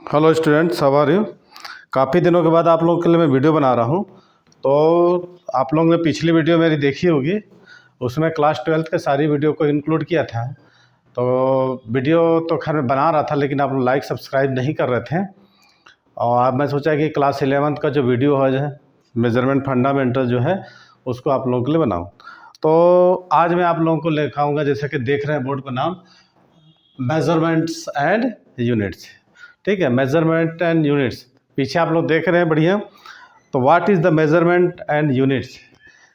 Hello students, how are you. काफ़ी दिनों के बाद आप लोगों के लिए मैं वीडियो बना रहा हूँ। तो आप लोगों ने पिछली वीडियो मेरी देखी होगी, उसमें क्लास 12th के सारी वीडियो को इंक्लूड किया था। तो वीडियो तो खैर मैं बना रहा था, लेकिन आप लोग लाइक सब्सक्राइब नहीं कर रहे थे। और अब मैं सोचा कि क्लास 11th का जो वीडियो है मेजरमेंट फंडामेंटल जो है उसको आप लोगों के लिए बनाऊँ। तो आज मैं आप लोगों को लिखाऊँगा, जैसे कि देख रहे हैं बोर्ड का नाम, मेजरमेंट्स एंड यूनिट्स। ठीक है, मेजरमेंट एंड यूनिट्स पीछे आप लोग देख रहे हैं, बढ़िया। तो what is the measurement and units,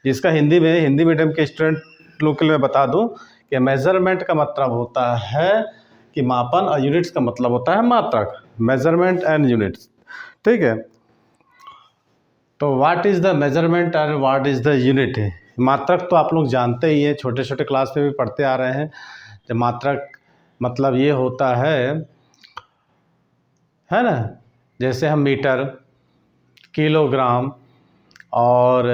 इसका हिंदी मीडियम के स्टूडेंट लोग के लिए मैं बता दूं कि मेजरमेंट का मतलब होता है कि मापन, और यूनिट्स का मतलब होता है मात्रक। मेजरमेंट एंड यूनिट्स, ठीक है। तो what is the measurement and what is the unit. मात्रक तो आप लोग जानते ही हैं, छोटे छोटे क्लास में भी पढ़ते आ रहे हैं। तो मात्रक मतलब ये होता है ना, जैसे हम मीटर, किलोग्राम और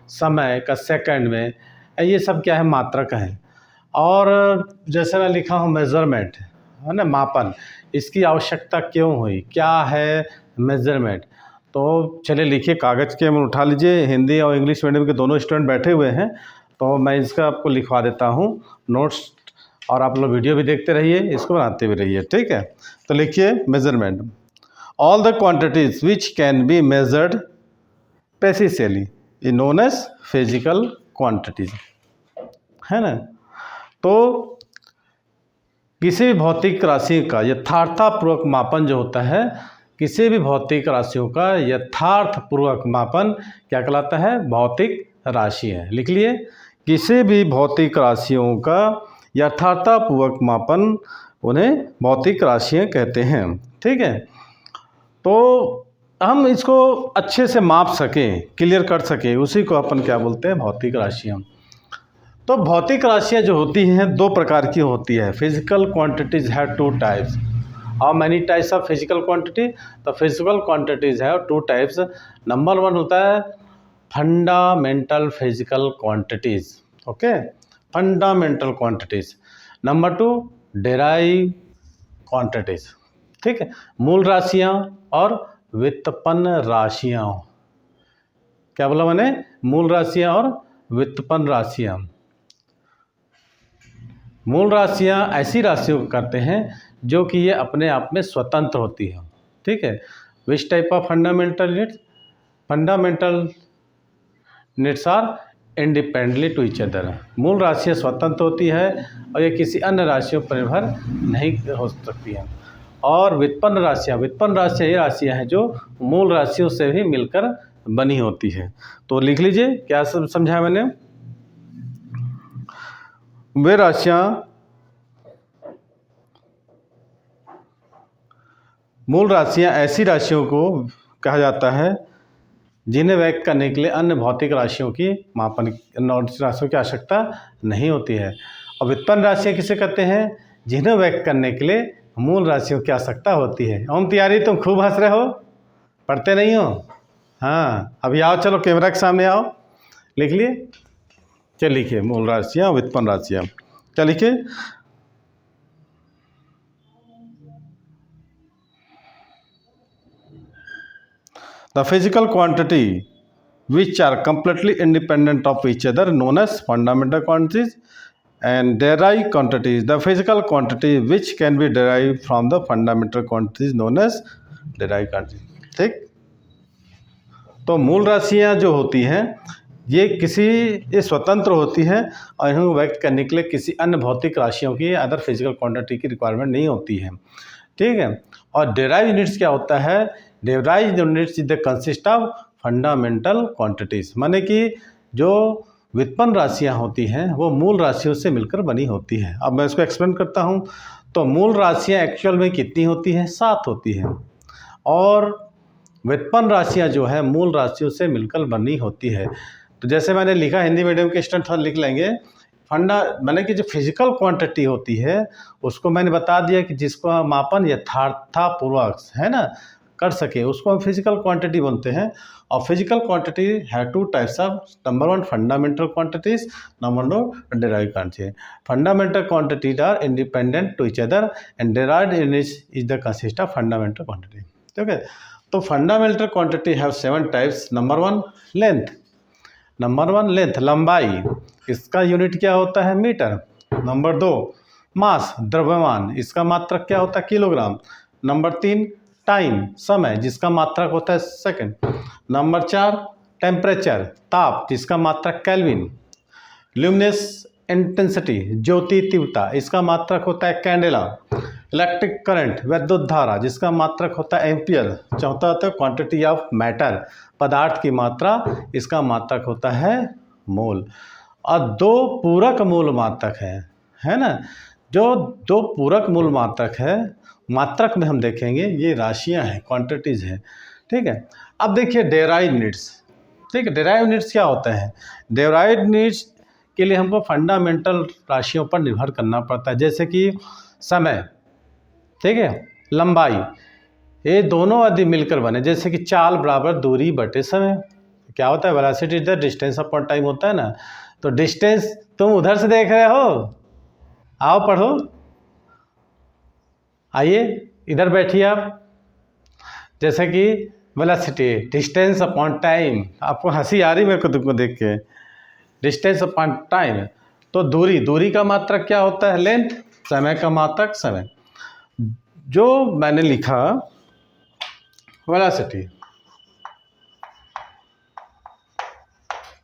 समय का सेकंड में, ये सब क्या है, मात्रक है। और जैसे मैं लिखा हूँ मेज़रमेंट, है ना, मापन, इसकी आवश्यकता क्यों हुई, क्या है मेज़रमेंट। तो चलिए लिखिए, कागज़ के उठा लीजिए। हिंदी और इंग्लिश मीडियम के दोनों स्टूडेंट बैठे हुए हैं, तो मैं इसका आपको लिखवा देता हूँ नोट्स, और आप लोग वीडियो भी देखते रहिए, इसको बनाते भी रहिए, ठीक है। तो लिखिए measurement, all the quantities which can be measured precisely is known as physical quantities, है ना। तो किसी भी भौतिक राशि का यथार्थपूर्वक मापन जो होता है, किसी भी भौतिक राशियों का यथार्थपूर्वक मापन क्या कहलाता है, भौतिक राशि है। लिख लिए, किसी भी भौतिक राशियों का यथार्थपूर्वक मापन उन्हें भौतिक राशियाँ कहते हैं, ठीक है। तो हम इसको अच्छे से माप सकें, क्लियर कर सकें, उसी को अपन क्या बोलते हैं, भौतिक राशियाँ। तो भौतिक राशियाँ जो होती हैं दो प्रकार की होती है। फिजिकल क्वांटिटीज़ है two types. How many types of physical quantity. तो फिजिकल क्वांटिटीज़ है टू टाइप्स। नंबर 1 होता है fundamental physical quantities, okay, fundamental quantities. Number 2 derive quantities, ठीक है, मूल राशियाँ और व्युत्पन्न राशियाँ। क्या बोला मैंने, मूल राशियाँ और व्युत्पन्न राशियाँ। मूल राशियाँ ऐसी राशियों को करते हैं जो कि ये अपने आप में स्वतंत्र होती है, ठीक है। Which type of fundamental units, fundamental units are independently to each other. मूल राशियाँ स्वतंत्र होती है और ये किसी अन्य राशियों पर निर्भर नहीं हो सकती हैं। और व्युत्पन्न राशियाँ ये राशियाँ हैं जो मूल राशियों से भी मिलकर बनी होती है। तो लिख लीजिए, क्या समझाया मैंने। वे राशियाँ, मूल राशियाँ ऐसी राशियों को कहा जाता है जिन्हें व्यक्त करने के लिए अन्य भौतिक राशियों की मापन राशियों की आवश्यकता नहीं होती है। और व्युत्पन्न राशियाँ किसे कहते हैं, जिन्हें व्यक्त करने के लिए मूल राशियों की आवश्यकता होती है। ओम तिवारी, तुम खूब हंस रहे हो, पढ़ते नहीं हो। हाँ, अभी आओ, चलो कैमरा के सामने आओ, लिख लिए। चल लिखिए, मूल राशियाँ, व्युत्पन्न राशियाँ। क्या लिखिए, the physical quantity which are completely independent of each other known as fundamental quantities, and derived quantities, the physical quantity which can be derived from the fundamental quantities known as derived quantities, ठीक। तो मूल राशियाँ जो होती हैं ये स्वतंत्र होती हैं और इन्हें व्यक्त करने के लिए किसी अन्य भौतिक राशियों की, अदर फिजिकल क्वांटिटी की रिक्वायरमेंट नहीं होती है, ठीक है। और डेराइव यूनिट्स क्या होता है, derive units is the consist of fundamental quantities, माने कि जो व्युत्पन्न राशियाँ होती हैं वो मूल राशियों से मिलकर बनी होती हैं। अब मैं इसको एक्सप्लेन करता हूँ। तो मूल राशियाँ एक्चुअल में कितनी होती हैं, 7 होती हैं। और व्युत्पन्न राशियाँ जो है मूल राशियों से मिलकर बनी होती है। तो जैसे मैंने लिखा, हिंदी मीडियम के स्टूडेंट थोड़ा लिख लेंगे। मैंने कि जो फिजिकल क्वांटिटी होती है उसको मैंने बता दिया कि जिसको मापन यथार्थपूर्वक, है ना, कर सके उसको हम फिजिकल क्वांटिटी बोलते हैं। और फिजिकल क्वांटिटी है two types of, number one fundamental quantities, number two derived quantity. Fundamental quantities are independent to each other and derived units is the consist of fundamental quantity. ठीक है, तो fundamental quantity have 7 types. Number one length, number one length लंबाई, इसका unit क्या होता है metre. Number दो मास द्रव्यमान, इसका मात्रक क्या होता है किलोग्राम। नंबर तीन टाइम समय, जिसका मात्रक होता है सेकंड। नंबर चार टेम्परेचर ताप, जिसका मात्रक केल्विन। ल्यूमिनस इंटेंसिटी ज्योति तीव्रता, इसका मात्रक होता है कैंडेला। इलेक्ट्रिक करंट विद्युत धारा, जिसका मात्रक होता है एम्पियर। चौथा होता है क्वांटिटी ऑफ मैटर पदार्थ की मात्रा, इसका मात्रक होता है मोल। और दो पूरक मूल मात्रक है ना, जो दो पूरक मूल मात्रक है, मात्रक में हम देखेंगे ये राशियां हैं क्वांटिटीज हैं। ठीक है, अब देखिए डेराइव यूनिट्स। ठीक है, डेराइव यूनिट्स क्या होते हैं। डेराइव यूनिट्स के लिए हमको फंडामेंटल राशियों पर निर्भर करना पड़ता है, जैसे कि समय, ठीक है, लंबाई, ये दोनों यदि मिलकर बने, जैसे कि चाल बराबर दूरी बटे समय। क्या होता है velocity is the distance upon time होता है ना। तो डिस्टेंस, तुम उधर से देख रहे हो, आओ पढ़ो, आइए इधर बैठिए आप। जैसे कि वेलोसिटी डिस्टेंस अपॉन टाइम, आपको हंसी आ रही मेरे को तुमको देख के, डिस्टेंस अपॉन टाइम। तो दूरी, दूरी का मात्रक क्या होता है लेंथ, समय का मात्रक समय। जो मैंने लिखा वेलोसिटी,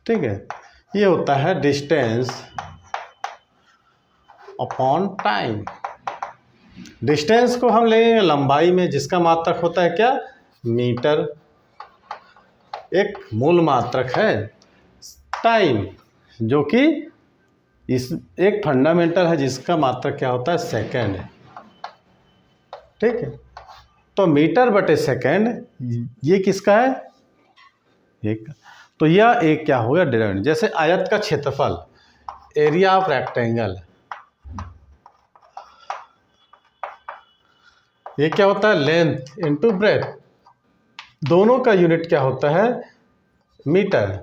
ठीक है, ये होता है डिस्टेंस अपॉन टाइम। डिस्टेंस को हम लेंगे लंबाई में, जिसका मात्रक होता है क्या मीटर, एक मूल मात्रक है। टाइम जो कि इस एक फंडामेंटल है, जिसका मात्रक क्या होता है सेकंड। ठीक है, तो मीटर बटे सेकंड ये किसका है एक, तो यह एक क्या होगा डेराइव। जैसे आयत का क्षेत्रफल एरिया ऑफ रेक्टेंगल, ये क्या होता है लेंथ इनटू ब्रेथ, दोनों का यूनिट क्या होता है मीटर।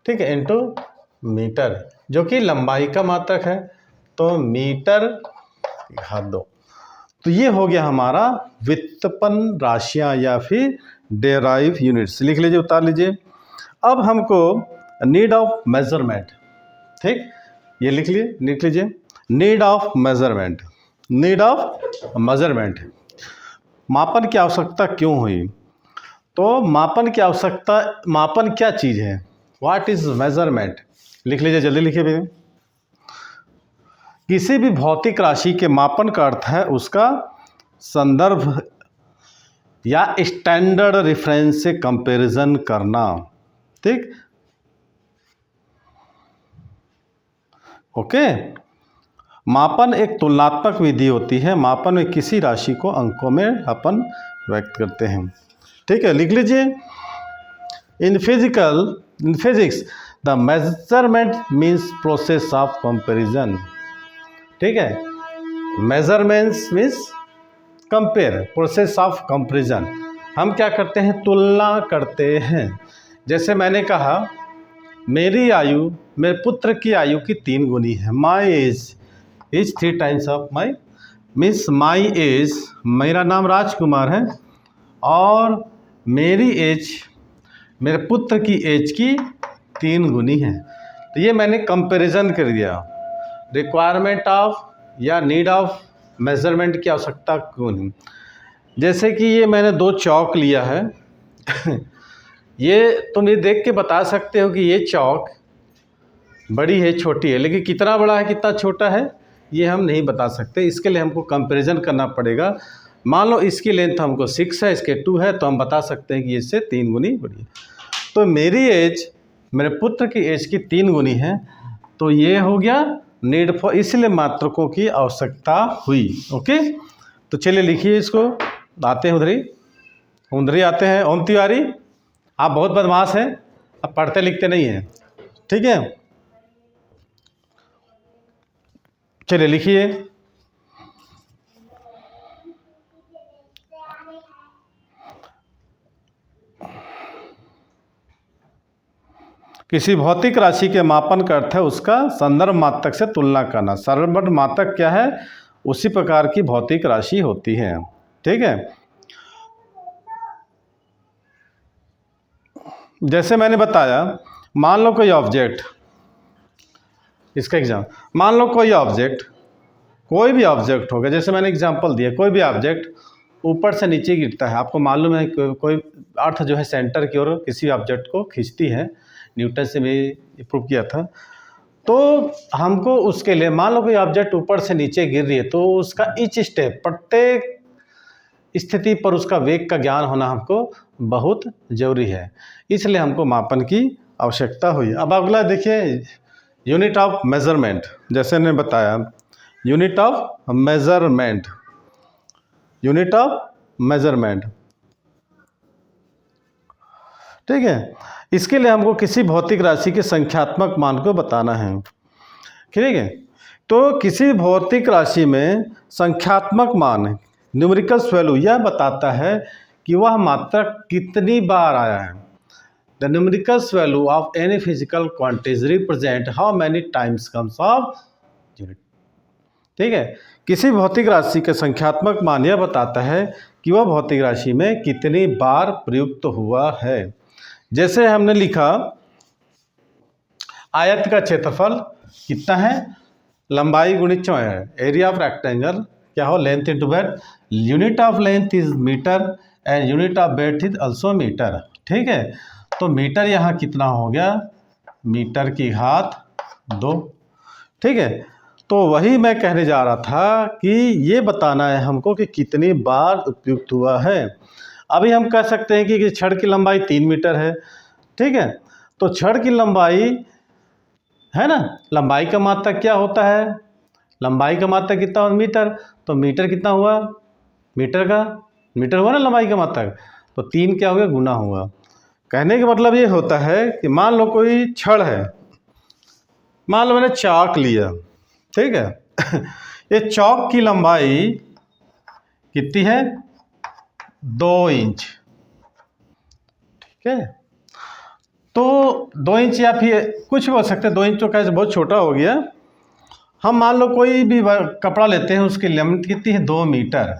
ठीक है, इनटू मीटर, जो कि लंबाई का मात्रक है, तो मीटर घात 2। तो ये हो गया हमारा व्युत्पन्न राशियां या फिर डेराइव यूनिट्स। लिख लीजिए, उतार लीजिए। अब हमको नीड ऑफ मेजरमेंट, ठीक, ये लिख लीजिए need of measurement. Need of measurement, मापन की आवश्यकता क्यों हुई। तो मापन की आवश्यकता, मापन क्या चीज़ है, व्हाट इज मेजरमेंट, लिख लीजिए, जल्दी लिखिए भैया। किसी भी भौतिक राशि के मापन का अर्थ है उसका संदर्भ या स्टैंडर्ड रेफरेंस से कंपैरिजन करना। ठीक, ओके। मापन एक तुलनात्मक विधि होती है, मापन में किसी राशि को अंकों में अपन व्यक्त करते हैं। ठीक है, लिख लीजिए। In physics the measurement means process of comparison. ठीक है, measurements means compare, process of comparison, हम क्या करते हैं तुलना करते हैं। जैसे मैंने कहा मेरी आयु मेरे पुत्र की आयु की 3 गुनी है। My age is 3 times of my, means my age, मेरा नाम राजकुमार है और मेरी एज मेरे पुत्र की एज की 3 गुनी है। तो ये मैंने कंपैरिजन कर दिया। रिक्वायरमेंट ऑफ या नीड ऑफ मेजरमेंट की आवश्यकता क्यों नहीं। जैसे कि ये मैंने 2 चौक लिया है ये तुम ये देख के बता सकते हो कि ये चौक बड़ी है छोटी है, लेकिन कितना बड़ा है कितना छोटा है ये हम नहीं बता सकते। इसके लिए हमको कंपैरिजन करना पड़ेगा। मान लो इसकी लेंथ हमको 6 है, इसके 2 है, तो हम बता सकते हैं कि इससे 3 गुनी बड़ी है। तो मेरी एज मेरे पुत्र की एज की 3 गुनी है, तो ये हो गया नीड फॉर, इसलिए मात्रकों की आवश्यकता हुई। ओके, तो चलिए लिखिए इसको। आते हैं उधरी आते हैं। ओम तिवारी, आप बहुत बदमाश हैं, आप पढ़ते लिखते नहीं हैं। ठीक है, चलिए लिखिए। किसी भौतिक राशि के मापन का अर्थ है उसका संदर्भ मात्रक से तुलना करना। संदर्भ मात्रक क्या है? उसी प्रकार की भौतिक राशि होती है। ठीक है, जैसे मैंने बताया, मान लो कोई ऑब्जेक्ट, इसका एग्जाम, मान लो कोई ऑब्जेक्ट, कोई भी ऑब्जेक्ट होगा, जैसे मैंने एग्जांपल दिया, कोई भी ऑब्जेक्ट ऊपर से नीचे गिरता है। आपको मालूम है कोई अर्थ जो है सेंटर की ओर किसी ऑब्जेक्ट को खींचती है, न्यूटन से भी प्रूव किया था। तो हमको उसके लिए, मान लो कोई ऑब्जेक्ट ऊपर से नीचे गिर रही है, तो उसका ईच स्टेप, प्रत्येक स्थिति पर उसका वेग का ज्ञान होना हमको बहुत ज़रूरी है, इसलिए हमको मापन की आवश्यकता हुई। अब अगला देखिए, यूनिट ऑफ मेजरमेंट। जैसे मैंने बताया, unit of measurement, unit of measurement, ठीक है। इसके लिए हमको किसी भौतिक राशि के संख्यात्मक मान को बताना है। ठीक है, तो किसी भौतिक राशि में संख्यात्मक मान, न्यूमेरिकल वैल्यू, यह बताता है कि वह मात्रक कितनी बार आया है। The numerical value of any physical quantity represent how many times comes of unit. ठीक है, किसी भौतिक राशि का संख्यात्मक मान यह बताता है कि वह भौतिक राशि में कितनी बार प्रयुक्त हुआ है। जैसे हमने लिखा, आयत का क्षेत्रफल कितना है? लंबाई गुणित चौड़ाई है। एरिया ऑफ रेक्टेंगल क्या हो? Length into breadth. Unit of length is metre and unit of breadth is also metre. ठीक है, तो मीटर यहाँ कितना हो गया? मीटर की घात 2। ठीक है, तो वही मैं कहने जा रहा था कि ये बताना है हमको कि कितनी बार उपयुक्त हुआ है। अभी हम कह सकते हैं कि छड़ की लंबाई 3 मीटर है। ठीक है, तो छड़ की लंबाई है ना, लंबाई का मात्रक क्या होता है? लंबाई का मात्रक कितना हुआ? मीटर। तो मीटर कितना हुआ? मीटर हुआ ना लंबाई का मात्रक, तो 3 क्या हो गया? गुना हुआ। कहने का मतलब ये होता है कि मान लो कोई छड़ है, मान लो मैंने चाक लिया, ठीक है ये चौक की लंबाई कितनी है? 2 इंच। ठीक है, तो 2 इंच या फिर कुछ भी हो सकते हैं, 2 इंच तो कैसे बहुत छोटा हो गया। हम मान लो कोई भी कपड़ा लेते हैं, उसकी लेंथ कितनी है? 2 मीटर।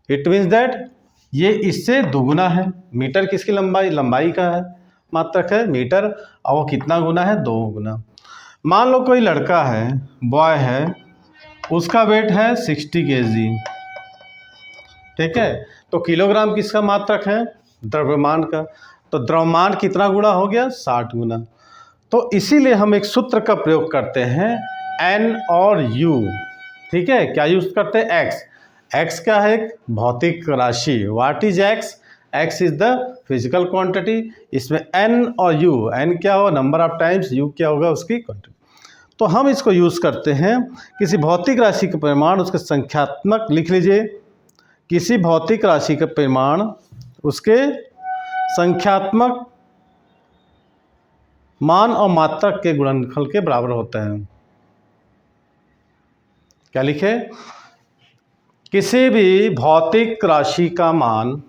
इट मीन्स दैट ये इससे दुगुना है। मीटर किसकी लंबाई का है, मात्रक है मीटर, और वो कितना गुना है? 2 गुना। मान लो कोई लड़का है, बॉय है, उसका वेट है 60 kg। ठीक है, तो किलोग्राम किसका मात्रक है? द्रव्यमान का। तो द्रव्यमान कितना गुना हो गया? 60 गुना। तो इसीलिए हम एक सूत्र का प्रयोग करते हैं, N और U। ठीक है, क्या यूज करते हैं? X। X क्या है? एक भौतिक राशि। What is X? X is the physical quantity. इसमें N और U, N क्या होगा? नंबर ऑफ टाइम्स, U क्या होगा? उसकी क्वांटिटी। तो हम इसको यूज करते हैं किसी भौतिक राशि का परिमाण, उसके संख्यात्मक लिख लीजिए। किसी भौतिक राशि का परिमाण उसके संख्यात्मक मान और मात्रक के गुणनफल के बराबर होता है। क्या लिखे? किसी भी भौतिक राशि का मान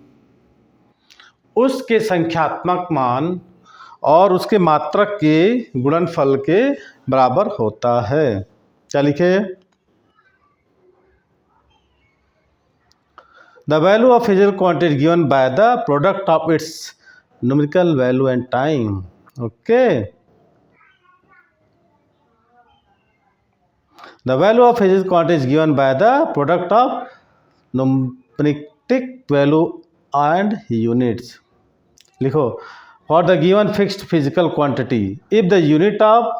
उसके संख्यात्मक मान और उसके मात्रक के गुणनफल के बराबर होता है। क्या लिखे? The value of physical quantity is given by the product of its numerical value and time. Okay. The value of physical quantity is given by the product of numeric value and units. लिखो, for the given fixed physical quantity, if the unit of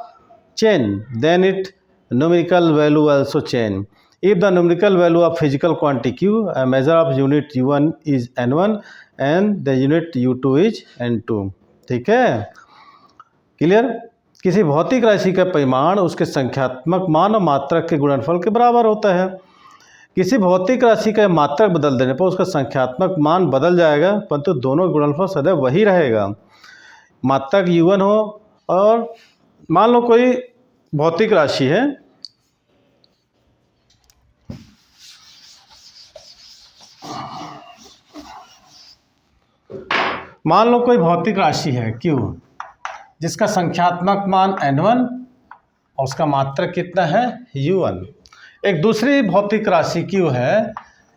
change, then its numerical value also change. If the numerical value of physical quantity Q, a measure of unit U1 is N1 and the unit U2 is N2. ठीक है, clear? किसी भौतिक राशि का परिमाण उसके संख्यात्मक मान और मात्रक के गुणनफल के बराबर होता है। किसी भौतिक राशि का मात्रक बदल देने पर उसका संख्यात्मक मान बदल जाएगा, परंतु दोनों गुणनफल सदैव वही रहेगा। मात्रक U1 हो, और मान लो कोई भौतिक राशि है, मान लो कोई भौतिक राशि है Q, जिसका संख्यात्मक मान n1 और उसका मात्रक कितना है u1। एक दूसरी भौतिक राशि q है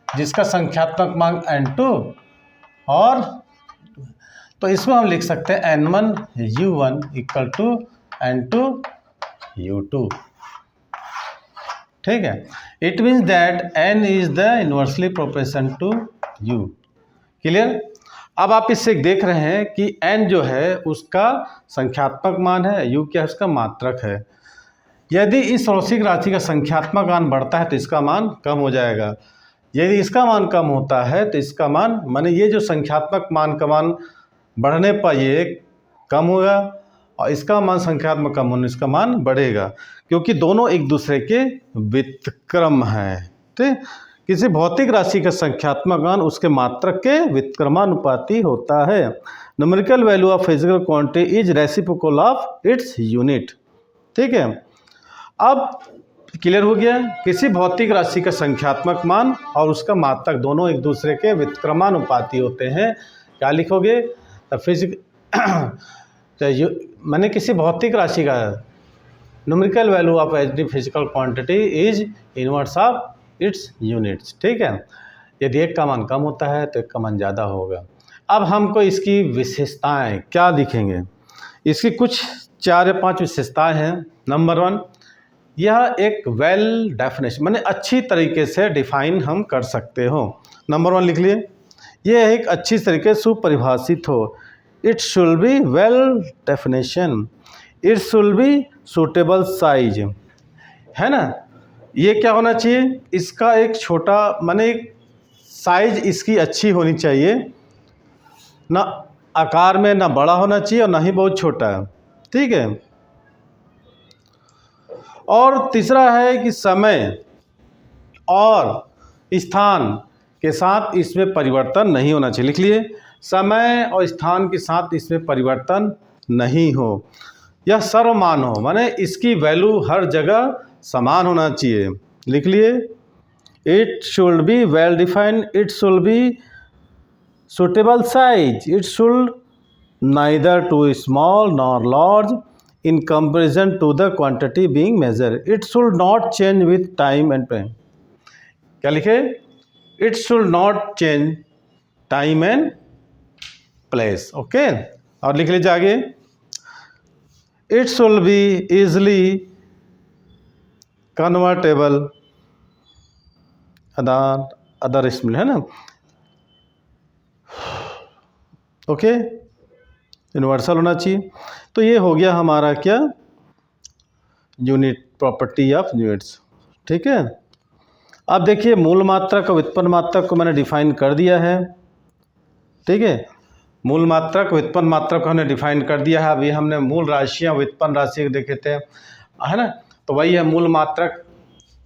जिसका संख्यात्मक मान n2 और तो इसमें हम लिख सकते हैं n1 u1 equal to n2 u2। ठीक है, it means that n is the inversely proportion to u। Clear. अब आप इससे देख रहे हैं कि n जो है उसका संख्यात्मक मान है, u क्या है उसका मात्रक है। यदि इस रौसिक राशि का संख्यात्मक मान बढ़ता है तो इसका मान कम हो जाएगा, यदि इसका मान कम होता है तो इसका मान माने ये जो संख्यात्मक मान का मान बढ़ने पर ये कम होगा और इसका मान संख्यात्मक कम होने इसका मान बढ़ेगा, क्योंकि दोनों एक दूसरे के व्युत्क्रम हैं। ठीक, किसी भौतिक राशि का संख्यात्मक मान उसके मात्रक के व्युत्क्रमानुपाती होता है। Numerical value of physical quantity is reciprocal of its unit. ठीक है, अब क्लियर हो गया, किसी भौतिक राशि का संख्यात्मक मान और उसका मात्रक दोनों एक दूसरे के व्युत्क्रमानुपाती होते हैं। क्या लिखोगे, मैंने किसी भौतिक राशि का numerical value of any physical quantity is inverse of its units. ठीक है, यदि एक का मान कम होता है तो एक का मान ज़्यादा होगा। अब हमको इसकी विशेषताएं क्या दिखेंगे, इसकी कुछ 4 या 5 विशेषताएं हैं। नंबर 1, यह एक वेल डेफिनेशन माने अच्छी तरीके से डिफाइन हम कर सकते हो। नंबर 1 लिख लिए, यह एक अच्छी तरीके से सुपरिभाषित हो। It should be well definition, it should B suitable size, है ना। ये क्या होना चाहिए, इसका एक छोटा माने एक साइज इसकी अच्छी होनी चाहिए, ना आकार में ना बड़ा होना चाहिए और ना ही बहुत छोटा है। ठीक है, और तीसरा है कि समय और स्थान के साथ इसमें परिवर्तन नहीं होना चाहिए। लिख लिए, समय और स्थान के साथ इसमें परिवर्तन नहीं हो। यह सर्वमान हो, माने इसकी वैल्यू हर जगह समान होना चाहिए। लिख लिए, it should be well defined, it should be suitable size, it should neither too small nor large in comparison to the quantity being measured, it should not change with time and place। क्या लिखे, it should not change time and place। Okay, और लिख लीजिए आगे, it should be easily convertible other इसमें है ना। Okay, universal होना चाहिए। तो ये हो गया हमारा क्या, यूनिट, प्रॉपर्टी ऑफ यूनिट्स। ठीक है, अब देखिए मूल मात्रक और व्युत्पन्न मात्रक को मैंने डिफाइन कर दिया है। ठीक है, मूल मात्रक व्युत्पन्न मात्रक को हमने डिफाइन कर दिया है। अभी हमने मूल राशियाँ व्युत्पन्न राशि देखे थे, है ना। तो वही है मूल मात्रक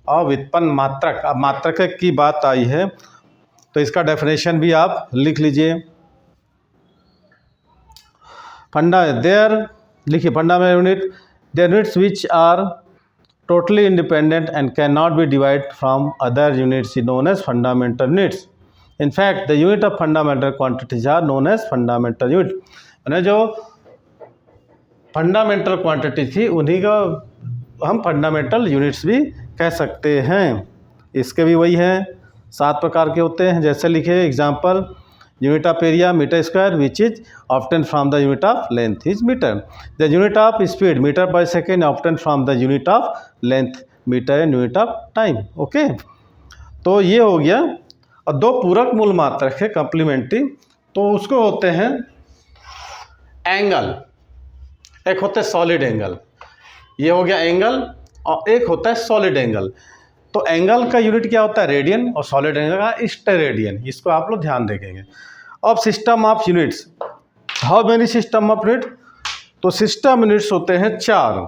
और व्युत्पन्न मात्रक। अब मात्रक की बात आई है तो इसका डेफिनेशन भी आप लिख लीजिए। फंडा देयर, लिखिए फंडा में unit, their units which are totally independent and can not be divide from other units known as fundamental units. In fact the unit of fundamental quantities are known as fundamental unit. मैंने जो fundamental quantity थी उन्हीं का हम fundamental units भी कह सकते हैं। इसके भी वही हैं, 7 प्रकार के होते हैं। जैसे लिखे example, unit of area metre square which is obtain from the unit of length is metre. The unit of speed metre per second obtain from the unit of length metre and unit of time. Okay, तो ये हो गया। और 2 पूरक मूल मात्रक है complementary, तो उसको होते हैं एंगल, एक होता है सॉलिड एंगल, ये हो गया एंगल, और एक होता है सॉलिड एंगल। तो एंगल का यूनिट क्या होता है, रेडियन, और सॉलिड एंगल का स्टेरेडियन। इसको आप लोग ध्यान रखेंगे। अब system of units, how many system of unit, तो सिस्टम यूनिट्स होते हैं 4।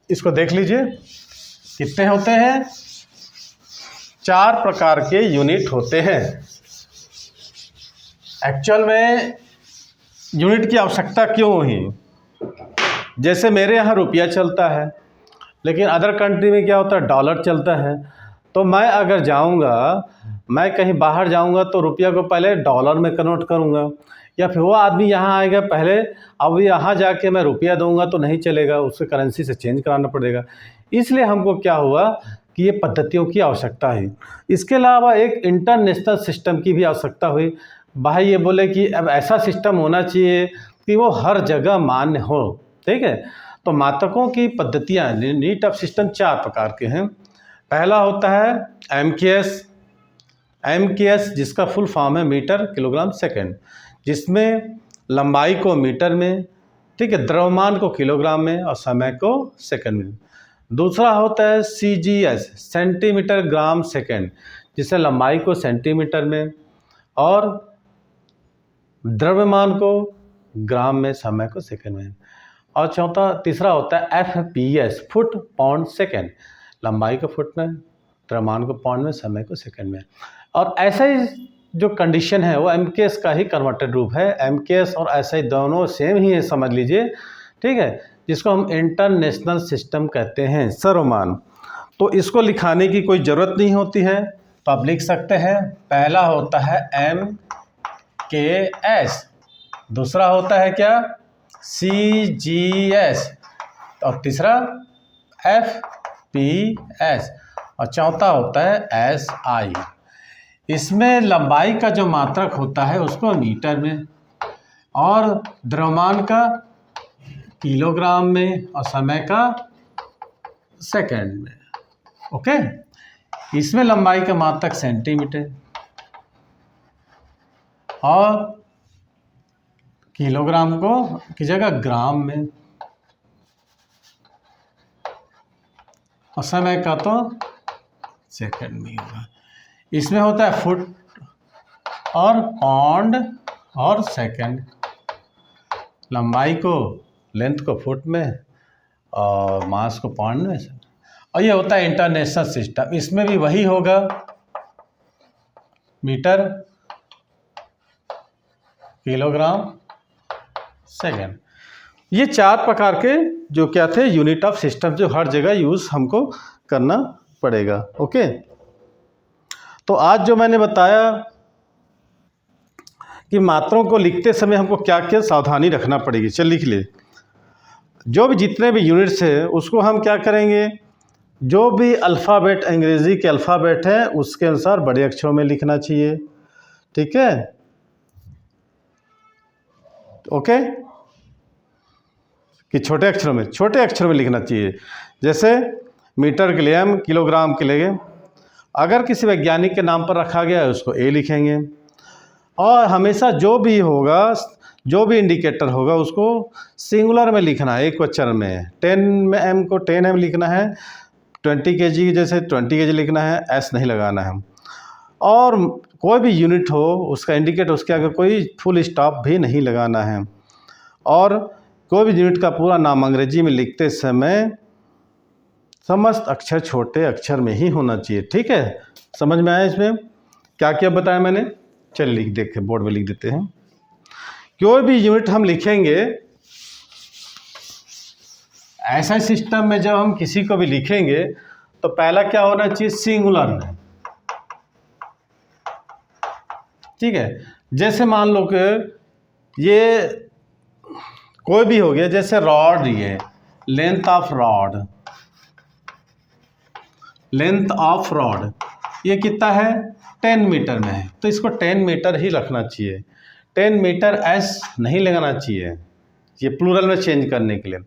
इसको देख लीजिए कितने होते हैं, 4 प्रकार के यूनिट होते हैं। एक्चुअल में यूनिट की आवश्यकता क्यों हुई, जैसे मेरे यहाँ रुपया चलता है लेकिन अदर कंट्री में क्या होता है, डॉलर चलता है। तो मैं अगर जाऊँगा मैं कहीं बाहर जाऊंगा तो रुपया को पहले डॉलर में कन्वर्ट करूंगा, या फिर वो आदमी यहाँ आएगा पहले, अब यहाँ जाके मैं रुपया दूंगा तो नहीं चलेगा, उसके करेंसी से चेंज कराना पड़ेगा। इसलिए हमको क्या हुआ कि ये पद्धतियों की आवश्यकता है। इसके अलावा एक इंटरनेशनल सिस्टम की भी आवश्यकता हुई। भाई ये बोले कि अब ऐसा सिस्टम होना चाहिए कि वो हर जगह मान्य हो, ठीक है। तो मात्रकों की पद्धतियाँ, नीट ऑफ सिस्टम 4 प्रकार के हैं। पहला होता है एमकेएस, जिसका फुल फॉर्म है मीटर किलोग्राम सेकेंड, जिसमें लंबाई को मीटर में, ठीक है, द्रव्यमान को किलोग्राम में और समय को सेकंड में। दूसरा होता है सीजीएस, सेंटीमीटर ग्राम सेकंड, जिससे लंबाई को सेंटीमीटर में और द्रव्यमान को ग्राम में, समय को सेकंड में। और तीसरा होता है एफपीएस, फुट पाउंड सेकंड, लंबाई को फुट में, द्रव्यमान को पाउंड में, समय को सेकंड में। और ऐसा ही जो कंडीशन है वो एमकेएस का ही कन्वर्टेड रूप है। एमकेएस और एसआई दोनों सेम ही है, समझ लीजिए, ठीक है, जिसको हम इंटरनेशनल सिस्टम कहते हैं, सर्वमान। तो इसको लिखाने की कोई ज़रूरत नहीं होती है, तो आप लिख सकते हैं। पहला होता है एमकेएस, दूसरा होता है क्या, सीजीएस, और तीसरा एफपीएस, और चौथा होता है एसआई। इसमें लंबाई का जो मात्रक होता है उसको मीटर में, और द्रव्यमान का किलोग्राम में, और समय का सेकंड में। ओके, इसमें लंबाई का मात्रक सेंटीमीटर और किलोग्राम को की जगह ग्राम में, और समय का तो सेकंड में ही होगा। इसमें होता है फुट और पाउंड और सेकंड, लंबाई को, लेंथ को फुट में और मास को पाउंड में। और ये होता है इंटरनेशनल सिस्टम, इसमें भी वही होगा, मीटर, किलोग्राम, सेकंड। ये 4 प्रकार के जो क्या थे, यूनिट ऑफ सिस्टम, जो हर जगह यूज़ हमको करना पड़ेगा। ओके, तो आज जो मैंने बताया कि मात्राओं को लिखते समय हमको क्या क्या सावधानी रखना पड़ेगी, चल लिख ले। जो भी जितने भी यूनिट्स हैं उसको हम क्या करेंगे, जो भी अल्फ़ाबेट, अंग्रेज़ी के अल्फ़ाबेट हैं उसके अनुसार बड़े अक्षरों में लिखना चाहिए, ठीक है, ओके, कि छोटे अक्षरों में लिखना चाहिए। जैसे मीटर के लिए एम, किलोग्राम के लिए, अगर किसी वैज्ञानिक के नाम पर रखा गया है उसको ए लिखेंगे। और हमेशा जो भी होगा, जो भी इंडिकेटर होगा उसको सिंगुलर में लिखना है, एक वचन में। 10 में एम को 10 एम लिखना है, 20 kg जैसे 20 kg लिखना है, एस नहीं लगाना है। और कोई भी यूनिट हो उसका इंडिकेटर, उसके आगे कोई फुल स्टॉप भी नहीं लगाना है। और कोई भी यूनिट का पूरा नाम अंग्रेजी में लिखते समय समस्त अक्षर छोटे अक्षर में ही होना चाहिए, ठीक है। समझ में आया इसमें क्या क्या बताया मैंने? चल लिख देखे, बोर्ड में लिख देते हैं। कोई भी यूनिट हम लिखेंगे, ऐसा सिस्टम में जब हम किसी को भी लिखेंगे तो पहला क्या होना चाहिए, सिंगुलर में, ठीक है। जैसे मान लो कि ये कोई भी हो गया, जैसे रॉड, ये लेंथ ऑफ रॉड ये कितना है, 10 मीटर में है, तो इसको 10 मीटर ही रखना चाहिए। 10 मीटर एस नहीं लगाना चाहिए, ये प्लूरल में चेंज करने के लिए।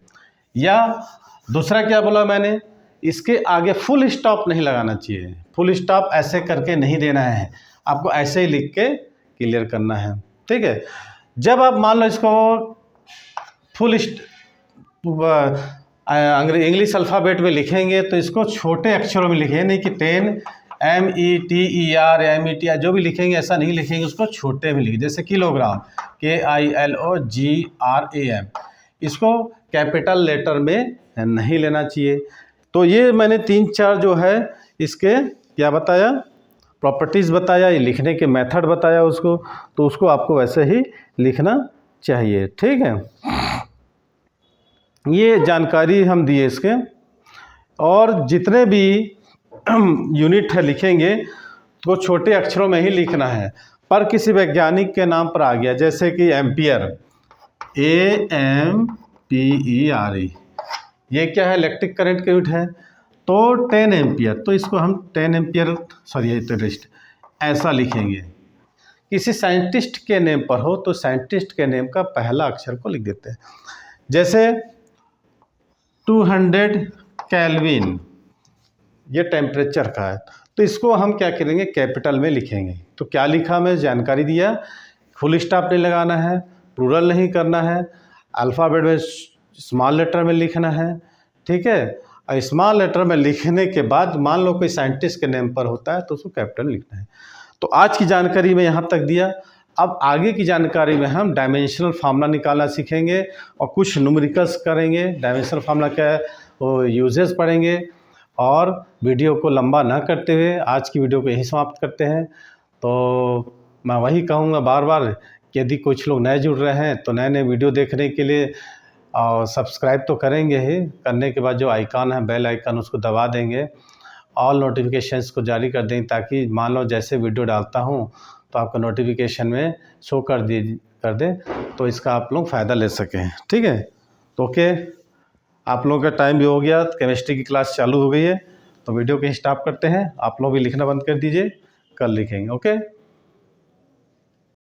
या दूसरा क्या बोला मैंने, इसके आगे फुल स्टॉप नहीं लगाना चाहिए। फुल स्टॉप ऐसे करके नहीं देना है, आपको ऐसे ही लिख के क्लियर करना है, ठीक है। जब आप मान लो इसको फुल इंग्लिश अल्फ़ाबेट में लिखेंगे तो इसको छोटे अक्षरों में लिखें, नहीं कि 10 METER या METR जो भी लिखेंगे ऐसा नहीं लिखेंगे, उसको छोटे में लिखें। जैसे किलोग्राम, KILOGRAM, इसको कैपिटल लेटर में नहीं लेना चाहिए। तो ये मैंने 3-4 जो है इसके क्या बताया, प्रॉपर्टीज़ बताया, ये लिखने के मेथड बताया उसको, तो उसको आपको वैसे ही लिखना चाहिए, ठीक है। ये जानकारी हम दिए इसके। और जितने भी यूनिट है लिखेंगे को छोटे अक्षरों में ही लिखना है, पर किसी वैज्ञानिक के नाम पर आ गया, जैसे कि एम्पियर, AMPERE, ये क्या है, इलेक्ट्रिक करंट की यूनिट है। तो 10 एम्पियर, तो इसको हम 10 एम्पियर ऐसा लिखेंगे। किसी साइंटिस्ट के नेम पर हो तो साइंटिस्ट के नेम का पहला अक्षर को लिख देते हैं। जैसे 200 केल्विन, ये टेम्परेचर का है, तो इसको हम क्या करेंगे, कैपिटल में लिखेंगे। तो क्या लिखा, मैं जानकारी दिया, फुल स्टॉप नहीं लगाना है, प्लूरल नहीं करना है, अल्फ़ाबेट में स्मॉल लेटर में लिखना है, ठीक है। और स्मॉल लेटर में लिखने के बाद मान लो कोई साइंटिस्ट के नेम पर होता है तो उसको कैपिटल लिखना है। तो आज की जानकारी में यहाँ तक दिया। अब आगे की जानकारी में हम डायमेंशनल फार्मूला निकालना सीखेंगे और कुछ न्यूमेरिकल्स करेंगे। डायमेंशनल फार्मूला क्या है वो यूजेस पढ़ेंगे। और वीडियो को लंबा ना करते हुए आज की वीडियो को यहीं समाप्त करते हैं। तो मैं वही कहूँगा बार बार कि यदि कुछ लोग नए जुड़ रहे हैं तो नए नए वीडियो देखने के लिए और सब्सक्राइब तो करेंगे ही, करने के बाद जो आइकन है बेल आइकन उसको दबा देंगे, ऑल नोटिफिकेशंस को जारी कर दें, ताकि मान लो जैसे वीडियो डालता हूँ तो आपका नोटिफिकेशन में शो कर दे, तो इसका आप लोग फ़ायदा ले सकें, ठीक है। तो ओके, आप लोगों का टाइम भी हो गया, केमिस्ट्री की क्लास चालू हो गई है, तो वीडियो को स्टॉप करते हैं। आप लोग भी लिखना बंद कर दीजिए, कल लिखेंगे, ओके।